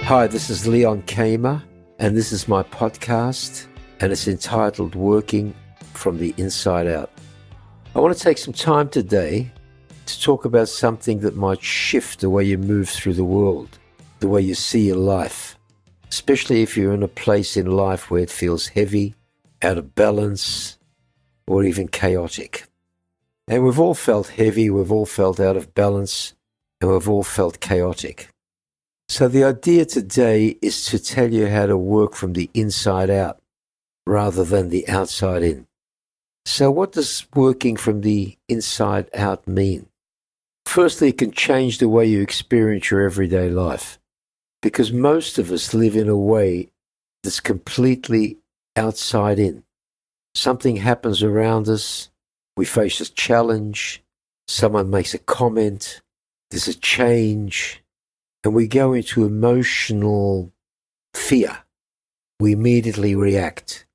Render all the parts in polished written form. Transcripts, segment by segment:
Hi, this is Leon Kamer, and this is my podcast, and it's entitled Working from the Inside Out. I want to take some time today to talk about something that might shift the way you move through the world, the way you see your life, especially if you're in a place in life where it feels heavy, out of balance, or even chaotic. And we've all felt heavy, we've all felt out of balance, and we've all felt chaotic. So the idea today is to tell you how to work from the inside out rather than the outside in. So what does working from the inside out mean? Firstly, it can change the way you experience your everyday life, because most of us live in a way that's completely outside in. Something happens around us, we face a challenge, someone makes a comment, there's a change, and we go into emotional fear. We immediately react.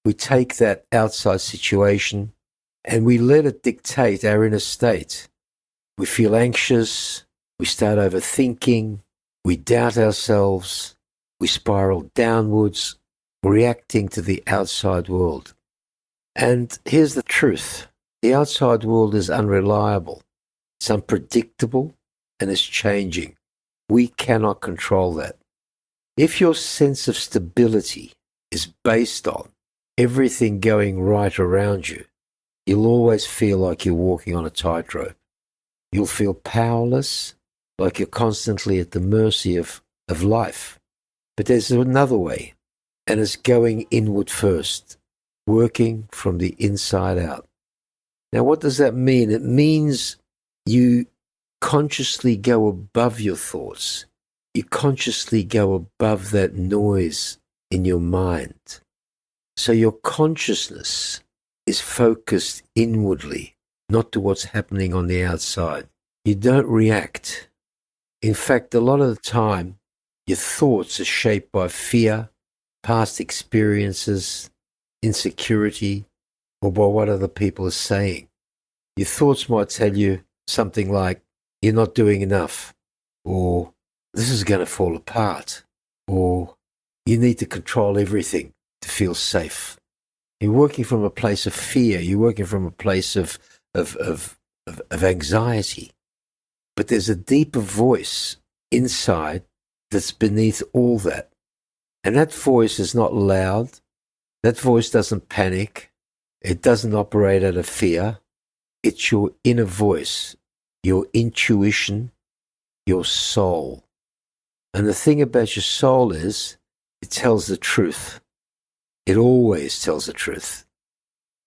We take that outside situation and we let it dictate our inner state. We feel anxious, we start overthinking, we doubt ourselves, we spiral downwards, reacting to the outside world. And here's the truth. The outside world is unreliable, it's unpredictable, and it's changing. We cannot control that. If your sense of stability is based on everything going right around you, you'll always feel like you're walking on a tightrope. You'll feel powerless, like you're constantly at the mercy of life. But there's another way, and it's going inward first, working from the inside out. Now, what does that mean? It means you consciously go above your thoughts. You consciously go above that noise in your mind. So your consciousness is focused inwardly, not to what's happening on the outside. You don't react. In fact, a lot of the time, your thoughts are shaped by fear, past experiences, insecurity, or by what other people are saying. Your thoughts might tell you something like, you're not doing enough, or this is going to fall apart, or you need to control everything to feel safe. You're working from a place of fear. You're working from a place of anxiety. But there's a deeper voice inside that's beneath all that. And that voice is not loud. That voice doesn't panic. It doesn't operate out of fear. It's your inner voice, your intuition, your soul. And the thing about your soul is, it tells the truth. It always tells the truth.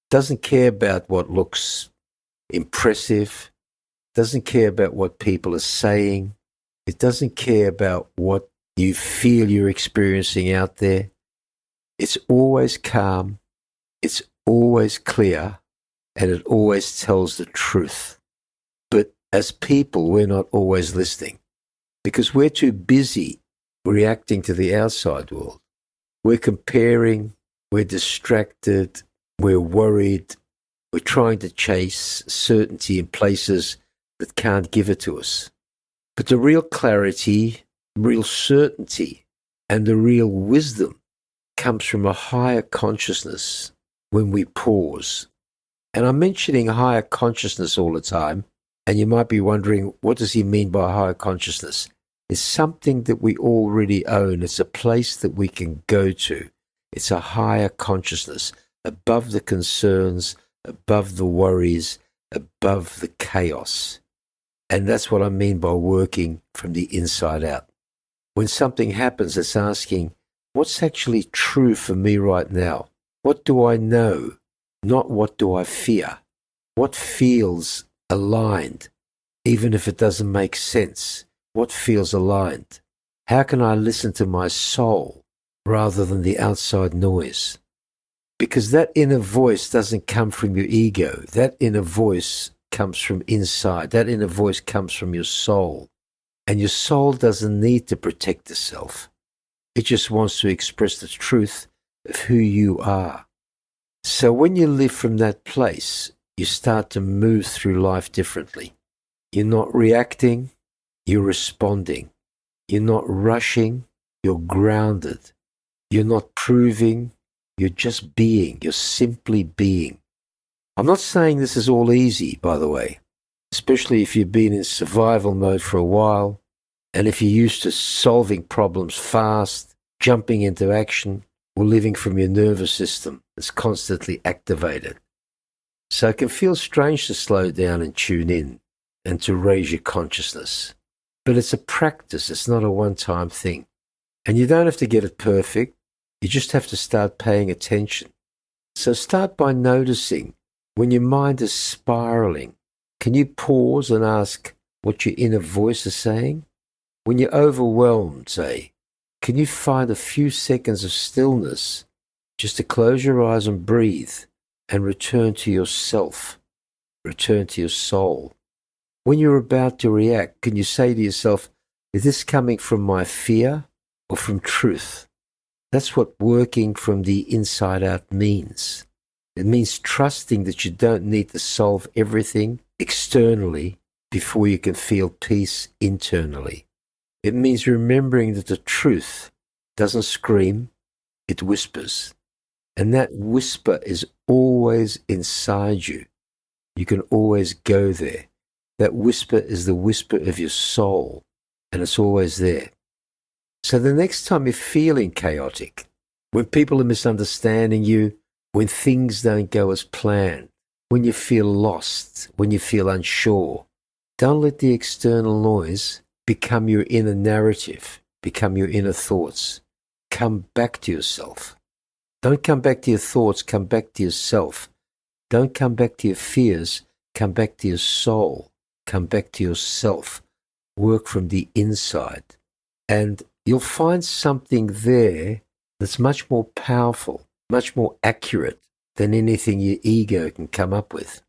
It doesn't care about what looks impressive. It doesn't care about what people are saying. It doesn't care about what you feel you're experiencing out there. It's always calm. It's always clear. And it always tells the truth. But as people, we're not always listening because we're too busy reacting to the outside world. We're comparing, we're distracted, we're worried, we're trying to chase certainty in places that can't give it to us. But the real clarity, real certainty, and the real wisdom comes from a higher consciousness when we pause. And I'm mentioning higher consciousness all the time, and you might be wondering, what does he mean by higher consciousness? It's something that we already own. It's a place that we can go to. It's a higher consciousness, above the concerns, above the worries, above the chaos. And that's what I mean by working from the inside out. When something happens, it's asking, what's actually true for me right now? What do I know? Not what do I fear? What feels aligned, even if it doesn't make sense? What feels aligned? How can I listen to my soul rather than the outside noise? Because that inner voice doesn't come from your ego. That inner voice comes from inside. That inner voice comes from your soul. And your soul doesn't need to protect itself. It just wants to express the truth of who you are. So when you live from that place, you start to move through life differently. You're not reacting, you're responding. You're not rushing, You're grounded. You're not proving. You're just being. You're simply being. I'm not saying this is all easy, by the way, especially if you've been in survival mode for a while, and if you're used to solving problems fast, jumping into action, or living from your nervous system that's constantly activated. So it can feel strange to slow down and tune in and to raise your consciousness. But it's a practice, it's not a one-time thing. And you don't have to get it perfect, you just have to start paying attention. So start by noticing when your mind is spiraling. Can you pause and ask what your inner voice is saying? When you're overwhelmed, say, can you find a few seconds of stillness just to close your eyes and breathe and return to yourself, return to your soul? When you're about to react, can you say to yourself, is this coming from my fear or from truth? That's what working from the inside out means. It means trusting that you don't need to solve everything externally before you can feel peace internally. It means remembering that the truth doesn't scream, it whispers. And that whisper is always inside you. You can always go there. That whisper is the whisper of your soul, and it's always there. So the next time you're feeling chaotic, when people are misunderstanding you, when things don't go as planned, when you feel lost, when you feel unsure, don't let the external noise become your inner narrative, become your inner thoughts. Come back to yourself. Don't come back to your thoughts, come back to yourself. Don't come back to your fears, come back to your soul. Come back to yourself. Work from the inside. And you'll find something there that's much more powerful, much more accurate than anything your ego can come up with.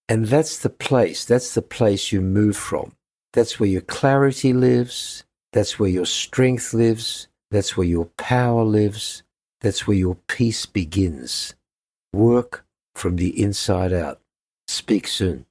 And that's the place you move from. That's where your clarity lives. That's where your strength lives. That's where your power lives. That's where your peace begins. Work from the inside out. Speak soon.